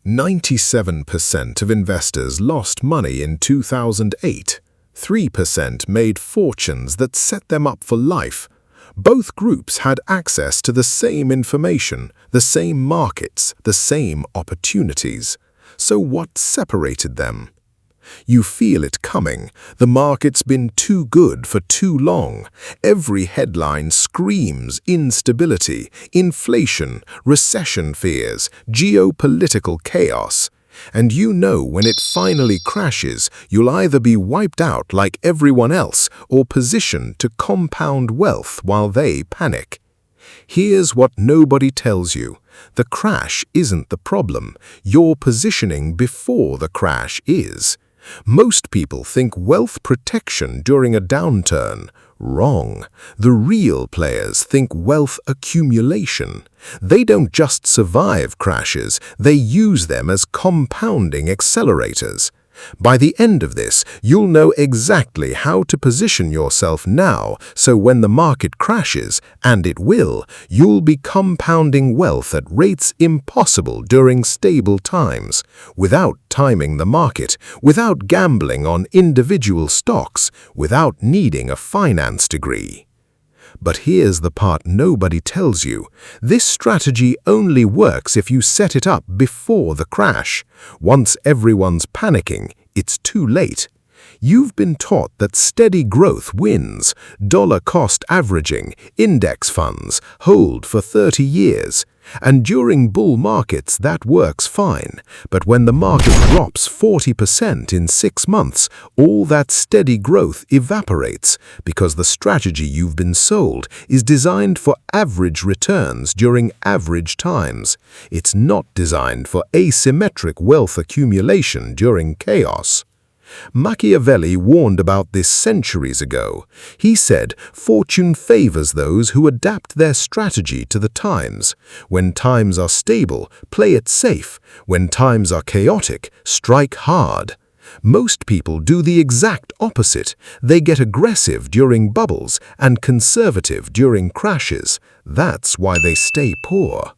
97% of investors lost money in 2008. 3% made fortunes that set them up for life. Both groups had access to the same information, the same markets, the same opportunities. So what separated them? You feel it coming. The market's been too good for too long. Every headline screams instability, inflation, recession fears, geopolitical chaos. And you know when it finally crashes, you'll either be wiped out like everyone else or positioned to compound wealth while they panic. Here's what nobody tells you. The crash isn't the problem. Your positioning before the crash is. Most people think wealth protection during a downturn. Wrong. The real players think wealth accumulation. They don't just survive crashes, they use them as compounding accelerators. By the end of this, you'll know exactly how to position yourself now, so when the market crashes, and it will, you'll be compounding wealth at rates impossible during stable times, without timing the market, without gambling on individual stocks, without needing a finance degree. But here's the part nobody tells you. This strategy only works if you set it up before the crash. Once everyone's panicking, it's too late. You've been taught that steady growth wins, dollar-cost averaging, index funds, hold for 30 years. And during bull markets that works fine, but when the market drops 40% in 6 months, all that steady growth evaporates because the strategy you've been sold is designed for average returns during average times. It's not designed for asymmetric wealth accumulation during chaos. Machiavelli warned about this centuries ago. He said, "Fortune favors those who adapt their strategy to the times. When times are stable, play it safe. When times are chaotic, strike hard." Most people do the exact opposite. They get aggressive during bubbles and conservative during crashes. That's why they stay poor.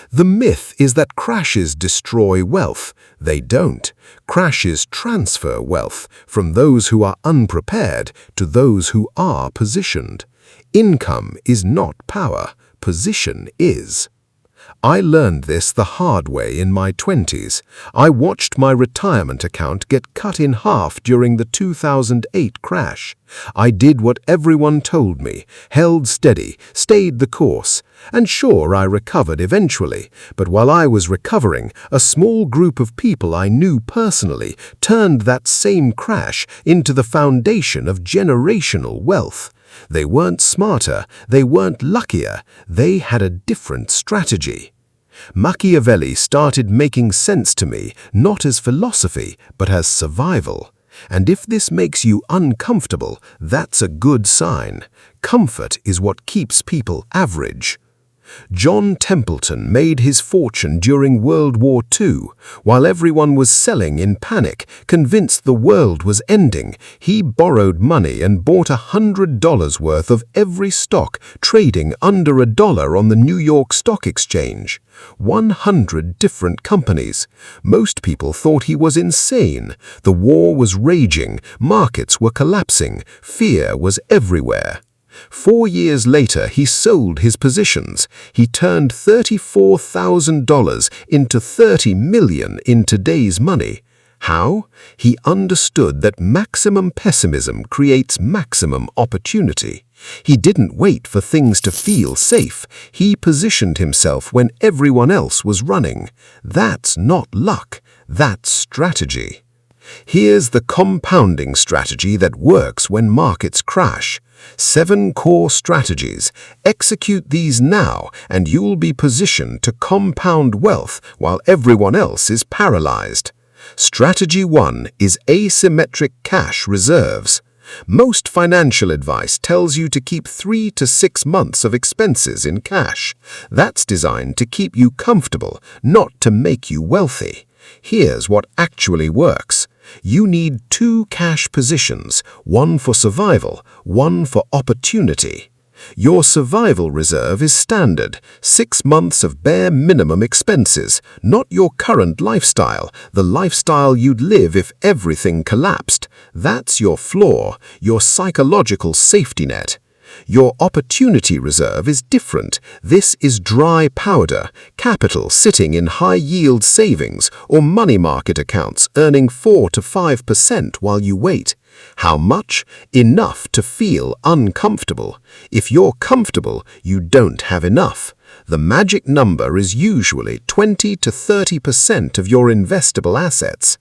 The myth is that crashes destroy wealth. They don't. Crashes transfer wealth from those who are unprepared to those who are positioned. Income is not power. Position is. I learned this the hard way in my 20s. I watched my retirement account get cut in half during the 2008 crash. I did what everyone told me, held steady, stayed the course. And sure, I recovered eventually, but while I was recovering, a small group of people I knew personally turned that same crash into the foundation of generational wealth. They weren't smarter, they weren't luckier, they had a different strategy. Machiavelli started making sense to me, not as philosophy, but as survival. And if this makes you uncomfortable, that's a good sign. Comfort is what keeps people average. John Templeton made his fortune during World War II. While everyone was selling in panic, convinced the world was ending, he borrowed money and bought $100 worth of every stock trading under $1 on the New York Stock Exchange. 100 different companies. Most people thought he was insane. The war was raging, markets were collapsing, fear was everywhere. 4 years later, he sold his positions. He turned $34,000 into $30 million in today's money. How? He understood that maximum pessimism creates maximum opportunity. He didn't wait for things to feel safe. He positioned himself when everyone else was running. That's not luck. That's strategy. Here's the compounding strategy that works when markets crash. 7 core strategies. Execute these now and you'll be positioned to compound wealth while everyone else is paralyzed. Strategy 1 is asymmetric cash reserves. Most financial advice tells you to keep 3 to 6 months of expenses in cash. That's designed to keep you comfortable, not to make you wealthy. Here's what actually works. You need 2 cash positions, one for survival, one for opportunity. Your survival reserve is standard, 6 months of bare minimum expenses, not your current lifestyle, the lifestyle you'd live if everything collapsed. That's your floor, your psychological safety net. Your opportunity reserve is different. This is dry powder, capital sitting in high-yield savings or money market accounts earning 4 to 5% while you wait. How much? Enough to feel uncomfortable. If you're comfortable, you don't have enough. The magic number is usually 20 to 30% of your investable assets.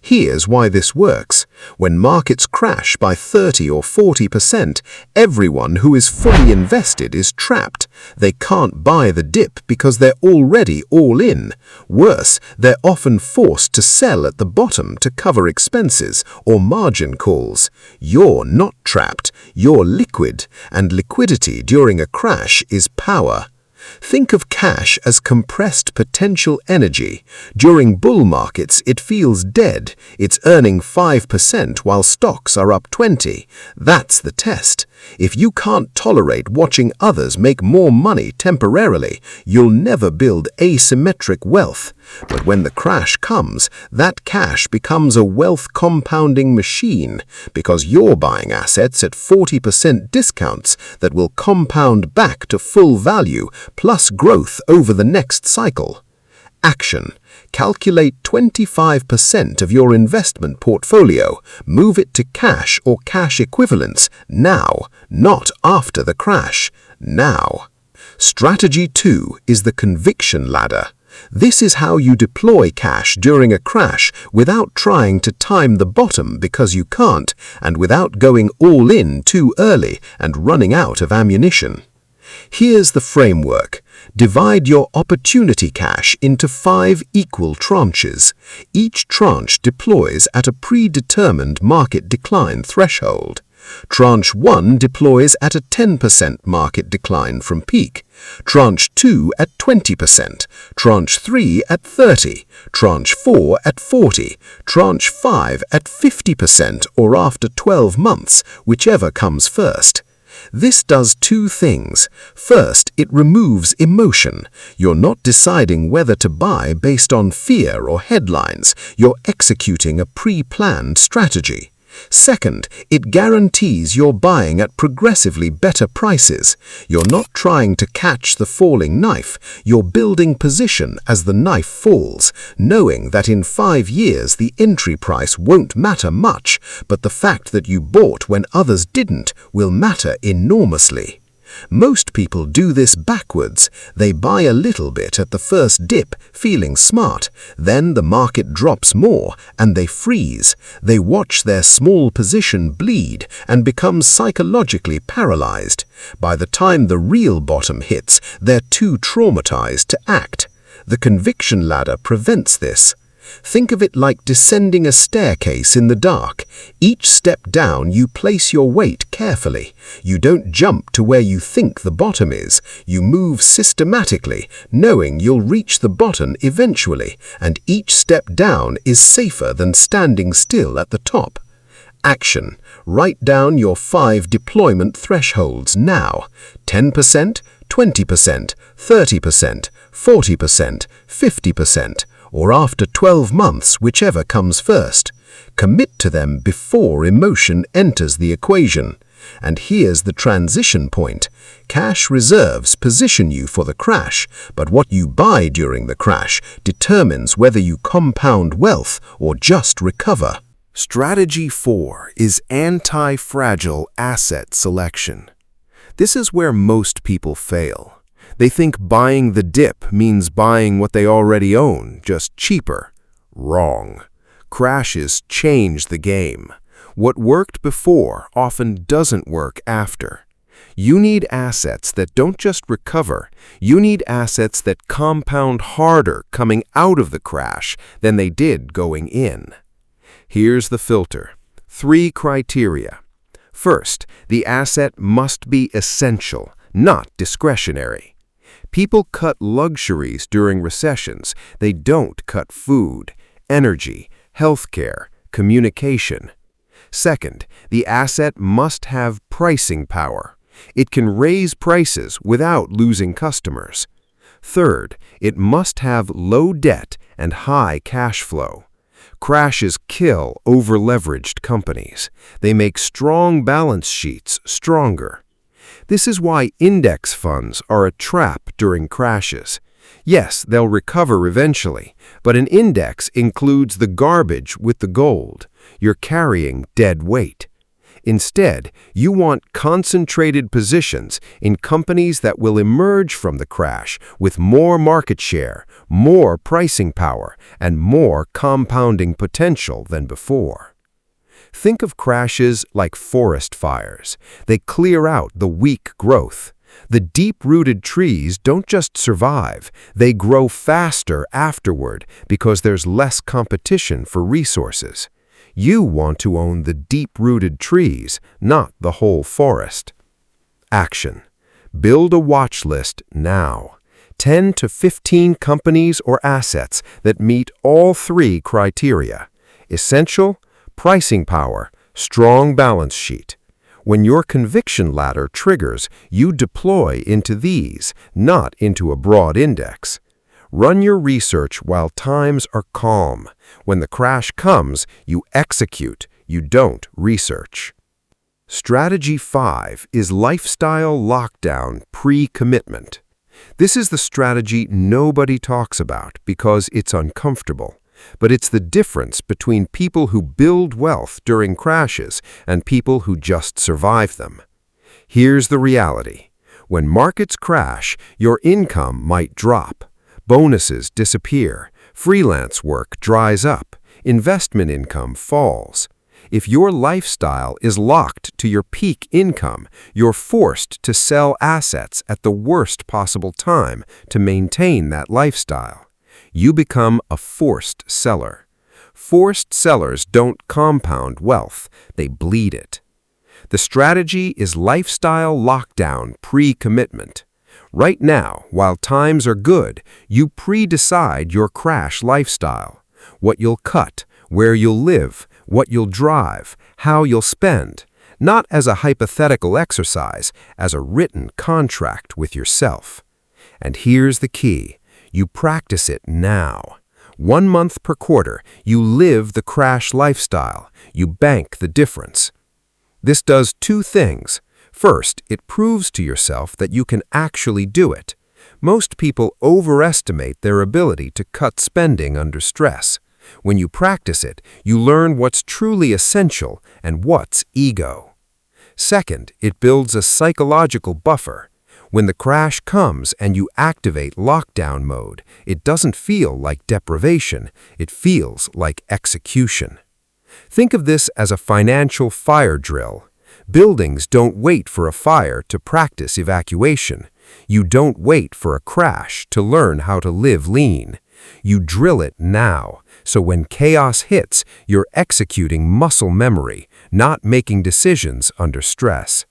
Here's why this works. When markets crash by 30 or 40%, everyone who is fully invested is trapped. They can't buy the dip because they're already all in. Worse, they're often forced to sell at the bottom to cover expenses or margin calls. You're not trapped, you're liquid, and liquidity during a crash is power. Think of cash as compressed potential energy. During bull markets, it feels dead. It's earning 5% while stocks are up 20%. That's the test. If you can't tolerate watching others make more money temporarily, you'll never build asymmetric wealth. But when the crash comes, that cash becomes a wealth compounding machine because you're buying assets at 40% discounts that will compound back to full value plus growth over the next cycle. Action. Calculate 25% of your investment portfolio. Move it to cash or cash equivalents now, not after the crash. Now. Strategy 2 is the conviction ladder. This is how you deploy cash during a crash without trying to time the bottom because you can't, and without going all in too early and running out of ammunition. Here's the framework. Divide your opportunity cash into 5 equal tranches. Each tranche deploys at a predetermined market decline threshold. Tranche 1 deploys at a 10% market decline from peak, Tranche 2 at 20%, Tranche 3 at 30%, Tranche 4 at 40%, Tranche 5 at 50% or after 12 months, whichever comes first. This does 2 things. First, it removes emotion. You're not deciding whether to buy based on fear or headlines. You're executing a pre-planned strategy. Second, it guarantees you're buying at progressively better prices. You're not trying to catch the falling knife. You're building position as the knife falls, knowing that in 5 years the entry price won't matter much, but the fact that you bought when others didn't will matter enormously. Most people do this backwards. They buy a little bit at the first dip, feeling smart. Then the market drops more, and they freeze. They watch their small position bleed and become psychologically paralyzed. By the time the real bottom hits, they're too traumatized to act. The conviction ladder prevents this. Think of it like descending a staircase in the dark. Each step down, you place your weight carefully. You don't jump to where you think the bottom is. You move systematically, knowing you'll reach the bottom eventually, and each step down is safer than standing still at the top. Action. Write down your 5 deployment thresholds now. 10%, 20%, 30%, 40%, 50%. Or after 12 months, whichever comes first. Commit to them before emotion enters the equation. And here's the transition point. Cash reserves position you for the crash, but what you buy during the crash determines whether you compound wealth or just recover. Strategy 4 is anti-fragile asset selection. This is where most people fail. They think buying the dip means buying what they already own, just cheaper. Wrong. Crashes change the game. What worked before often doesn't work after. You need assets that don't just recover. You need assets that compound harder coming out of the crash than they did going in. Here's the filter. 3 criteria. First, the asset must be essential, not discretionary. People cut luxuries during recessions. They don't cut food, energy, healthcare, communication. Second, the asset must have pricing power. It can raise prices without losing customers. Third, it must have low debt and high cash flow. Crashes kill over-leveraged companies. They make strong balance sheets stronger. This is why index funds are a trap during crashes. Yes, they'll recover eventually, but an index includes the garbage with the gold. You're carrying dead weight. Instead, you want concentrated positions in companies that will emerge from the crash with more market share, more pricing power, and more compounding potential than before. Think of crashes like forest fires. They clear out the weak growth. The deep-rooted trees don't just survive, they grow faster afterward because there's less competition for resources. You want to own the deep-rooted trees, not the whole forest. Action. Build a watch list now. 10 to 15 companies or assets that meet all three criteria. Essential, pricing power, strong balance sheet. When your conviction ladder triggers, you deploy into these, not into a broad index. Run your research while times are calm. When the crash comes, you execute, you don't research. Strategy 5 is lifestyle lockdown pre-commitment. This is the strategy nobody talks about because it's uncomfortable. But it's the difference between people who build wealth during crashes and people who just survive them. Here's the reality. When markets crash, your income might drop. Bonuses disappear, freelance work dries up, investment income falls. If your lifestyle is locked to your peak income, you're forced to sell assets at the worst possible time to maintain that lifestyle. You become a forced seller. Forced sellers don't compound wealth, they bleed it. The strategy is lifestyle lockdown pre-commitment. Right now, while times are good, you pre-decide your crash lifestyle. What you'll cut, where you'll live, what you'll drive, how you'll spend. Not as a hypothetical exercise, as a written contract with yourself. And here's the key. You practice it now. 1 month per quarter, you live the crash lifestyle. You bank the difference. This does 2 things. First, it proves to yourself that you can actually do it. Most people overestimate their ability to cut spending under stress. When you practice it, you learn what's truly essential and what's ego. Second, it builds a psychological buffer. When the crash comes and you activate lockdown mode, it doesn't feel like deprivation, it feels like execution. Think of this as a financial fire drill. Buildings don't wait for a fire to practice evacuation. You don't wait for a crash to learn how to live lean. You drill it now, so when chaos hits, you're executing muscle memory, not making decisions under stress.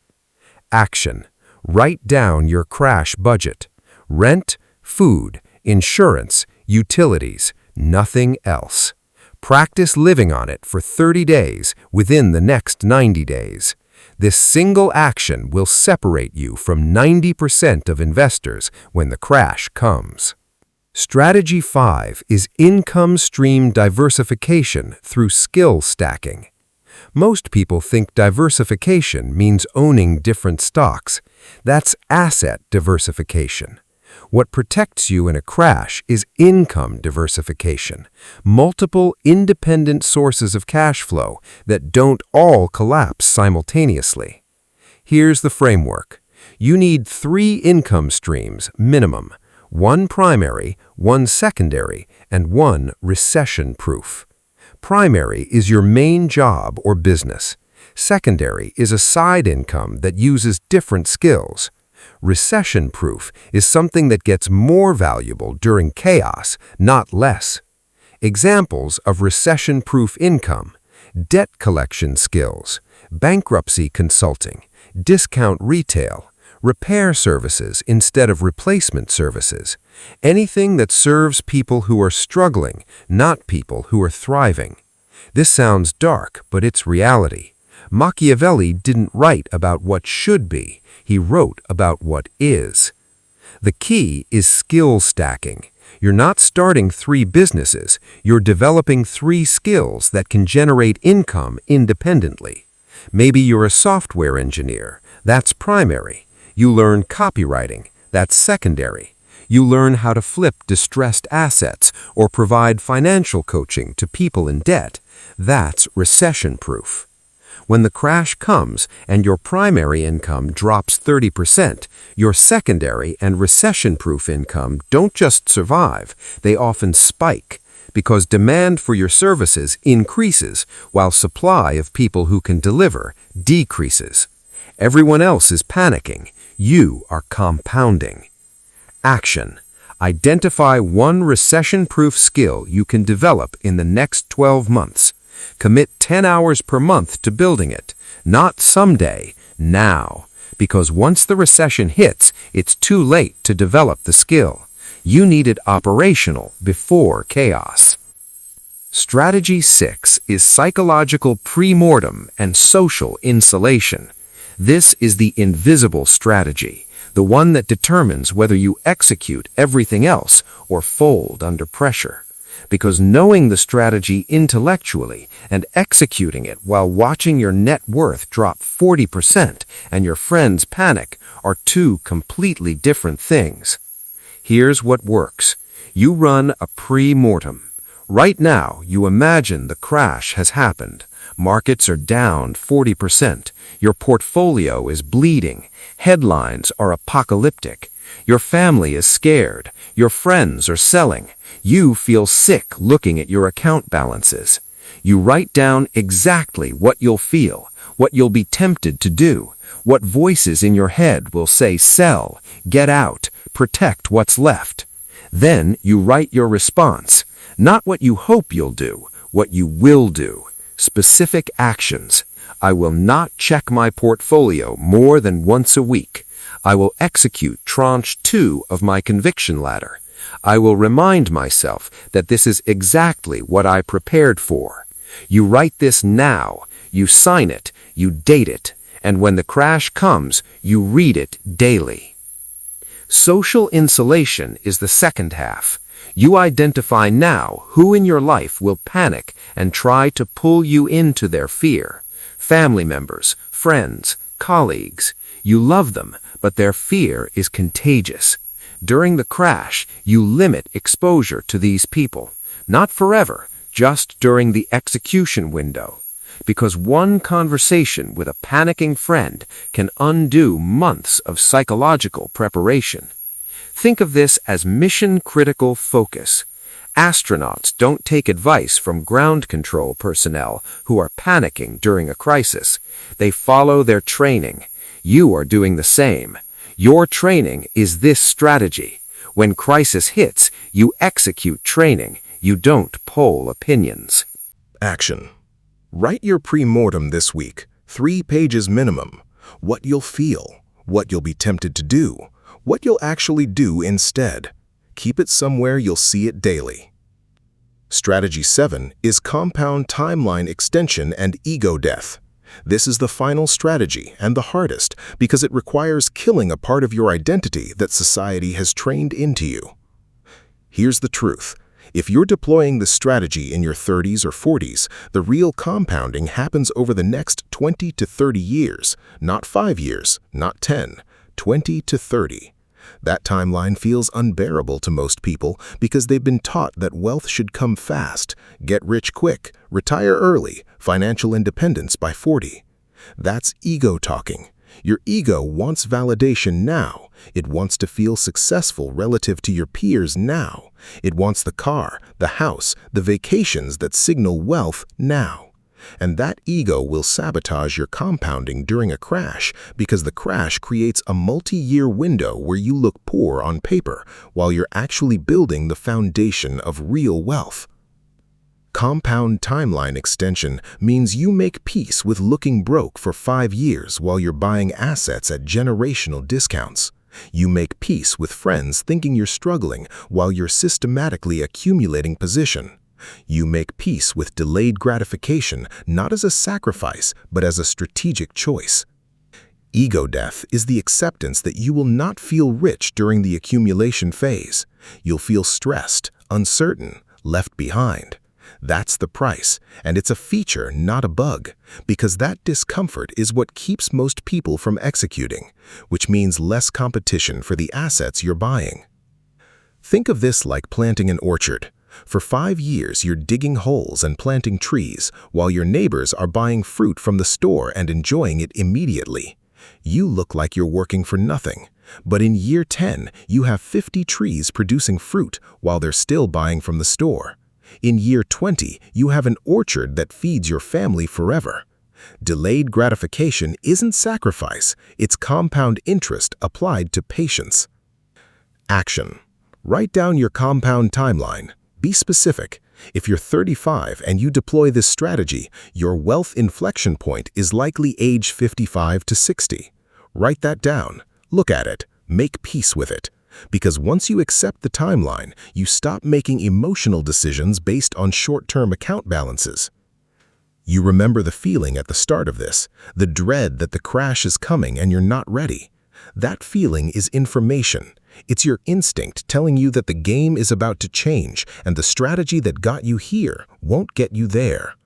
Action. Write down your crash budget. Rent, food, insurance, utilities, nothing else. Practice living on it for 30 days within the next 90 days. This single action will separate you from 90% of investors when the crash comes. Strategy 5 is income stream diversification through skill stacking. Most people think diversification means owning different stocks. That's asset diversification. What protects you in a crash is income diversification, multiple independent sources of cash flow that don't all collapse simultaneously. Here's the framework. You need 3 income streams minimum, 1 primary, 1 secondary, and 1 recession-proof. Primary is your main job or business. Secondary is a side income that uses different skills. Recession-proof is something that gets more valuable during chaos, not less. Examples of recession-proof income: debt collection skills, bankruptcy consulting, discount retail, repair services instead of replacement services. Anything that serves people who are struggling, not people who are thriving. This sounds dark, but it's reality. Machiavelli didn't write about what should be, he wrote about what is. The key is skill stacking. You're not starting 3 businesses, you're developing 3 skills that can generate income independently. Maybe you're a software engineer, that's primary. You learn copywriting, that's secondary. You learn how to flip distressed assets or provide financial coaching to people in debt, that's recession-proof. When the crash comes and your primary income drops 30%, your secondary and recession-proof income don't just survive, they often spike, because demand for your services increases while supply of people who can deliver decreases. Everyone else is panicking. You are compounding. Action. Identify one recession-proof skill you can develop in the next 12 months. Commit 10 hours per month to building it, not someday, now. Because once the recession hits, it's too late to develop the skill. You need it operational before chaos. Strategy 6 is psychological pre-mortem and social insulation. This is the invisible strategy, the one that determines whether you execute everything else or fold under pressure. Because knowing the strategy intellectually and executing it while watching your net worth drop 40% and your friends panic are 2 completely different things. Here's what works. You run a pre-mortem. Right now, you imagine the crash has happened. Markets are down 40%. Your portfolio is bleeding. Headlines are apocalyptic. Your family is scared. Your friends are selling. You feel sick looking at your account balances. You write down exactly what you'll feel, what you'll be tempted to do, what voices in your head will say sell, get out, protect what's left. Then you write your response, not what you hope you'll do, what you will do. Specific actions. I will not check my portfolio more than once a week. I will execute tranche 2 of my conviction ladder. I will remind myself that this is exactly what I prepared for. You write this now, you sign it, you date it, and when the crash comes, you read it daily. Social insulation is the second half. You identify now who in your life will panic and try to pull you into their fear. Family members, friends, colleagues. You love them, but their fear is contagious. During the crash, you limit exposure to these people. Not forever, just during the execution window. Because one conversation with a panicking friend can undo months of psychological preparation. Think of this as mission-critical focus. Astronauts don't take advice from ground control personnel who are panicking during a crisis. They follow their training. You are doing the same. Your training is this strategy. When crisis hits, you execute training. You don't poll opinions. Action. Write your pre-mortem this week, 3 pages minimum. What you'll feel, what you'll be tempted to do, what you'll actually do instead. Keep it somewhere you'll see it daily. Strategy 7 is compound timeline extension and ego death. This is the final strategy and the hardest because it requires killing a part of your identity that society has trained into you. Here's the truth. If you're deploying this strategy in your 30s or 40s, the real compounding happens over the next 20 to 30 years, not 5 years, not 10, 20 to 30. That timeline feels unbearable to most people because they've been taught that wealth should come fast, get rich quick, retire early, financial independence by 40. That's ego talking. Your ego wants validation now. It wants to feel successful relative to your peers now. It wants the car, the house, the vacations that signal wealth now. And that ego will sabotage your compounding during a crash because the crash creates a multi-year window where you look poor on paper while you're actually building the foundation of real wealth. Compound timeline extension means you make peace with looking broke for 5 years while you're buying assets at generational discounts. You make peace with friends thinking you're struggling while you're systematically accumulating position. You make peace with delayed gratification not as a sacrifice, but as a strategic choice. Ego death is the acceptance that you will not feel rich during the accumulation phase. You'll feel stressed, uncertain, left behind. That's the price, and it's a feature, not a bug, because that discomfort is what keeps most people from executing, which means less competition for the assets you're buying. Think of this like planting an orchard. For 5 years, you're digging holes and planting trees, while your neighbors are buying fruit from the store and enjoying it immediately. You look like you're working for nothing, but in year 10, you have 50 trees producing fruit while they're still buying from the store. In year 20, you have an orchard that feeds your family forever. Delayed gratification isn't sacrifice, it's compound interest applied to patience. Action. Write down your compound timeline. Be specific. If you're 35 and you deploy this strategy, your wealth inflection point is likely age 55 to 60. Write that down. Look at it. Make peace with it. Because once you accept the timeline, you stop making emotional decisions based on short-term account balances. You remember the feeling at the start of this, the dread that the crash is coming and you're not ready. That feeling is information. It's your instinct telling you that the game is about to change and the strategy that got you here won't get you there.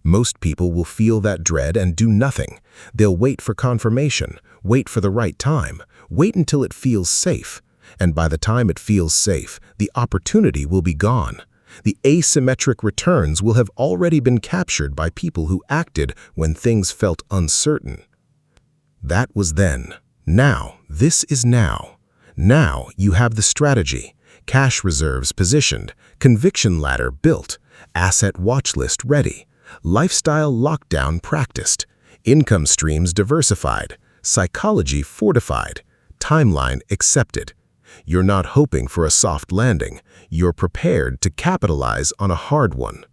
Most people will feel that dread and do nothing. They'll wait for confirmation, wait for the right time, wait until it feels safe. And by the time it feels safe, the opportunity will be gone. The asymmetric returns will have already been captured by people who acted when things felt uncertain. That was then. Now, this is now. Now you have the strategy, cash reserves positioned, conviction ladder built, asset watch list ready, lifestyle lockdown practiced, income streams diversified, psychology fortified, timeline accepted. You're not hoping for a soft landing. You're prepared to capitalize on a hard one.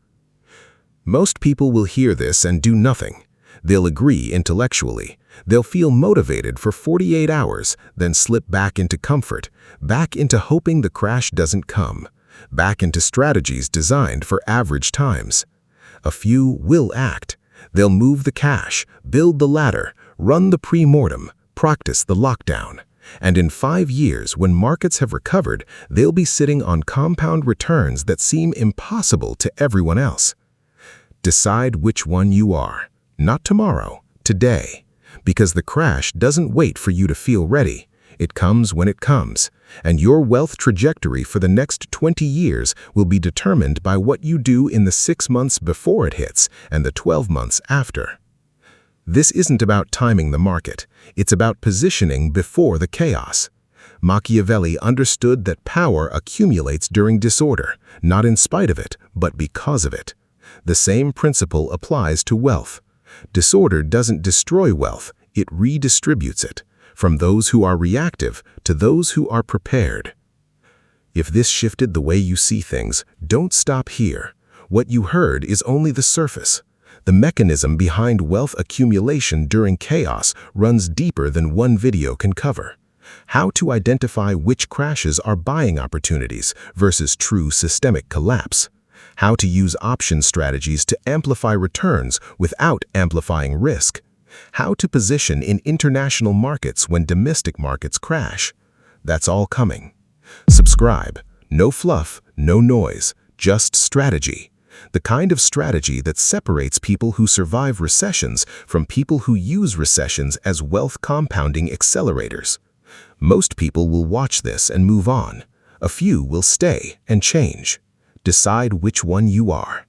Most people will hear this and do nothing. They'll agree intellectually. They'll feel motivated for 48 hours, then slip back into comfort, back into hoping the crash doesn't come, back into strategies designed for average times. A few will act. They'll move the cash, build the ladder, run the pre-mortem, practice the lockdown. And in 5 years, when markets have recovered, they'll be sitting on compound returns that seem impossible to everyone else. Decide which one you are. Not tomorrow, today. Because the crash doesn't wait for you to feel ready. It comes when it comes. And your wealth trajectory for the next 20 years will be determined by what you do in the 6 months before it hits and the 12 months after. This isn't about timing the market. It's about positioning before the chaos. Machiavelli understood that power accumulates during disorder, not in spite of it, but because of it. The same principle applies to wealth. Disorder doesn't destroy wealth, it redistributes it, from those who are reactive to those who are prepared. If this shifted the way you see things, don't stop here. What you heard is only the surface. The mechanism behind wealth accumulation during chaos runs deeper than one video can cover. How to identify which crashes are buying opportunities versus true systemic collapse. How to use option strategies to amplify returns without amplifying risk. How to position in international markets when domestic markets crash. That's all coming. Subscribe. No fluff, no noise, just strategy. The kind of strategy that separates people who survive recessions from people who use recessions as wealth compounding accelerators. Most people will watch this and move on. A few will stay and change. Decide which one you are.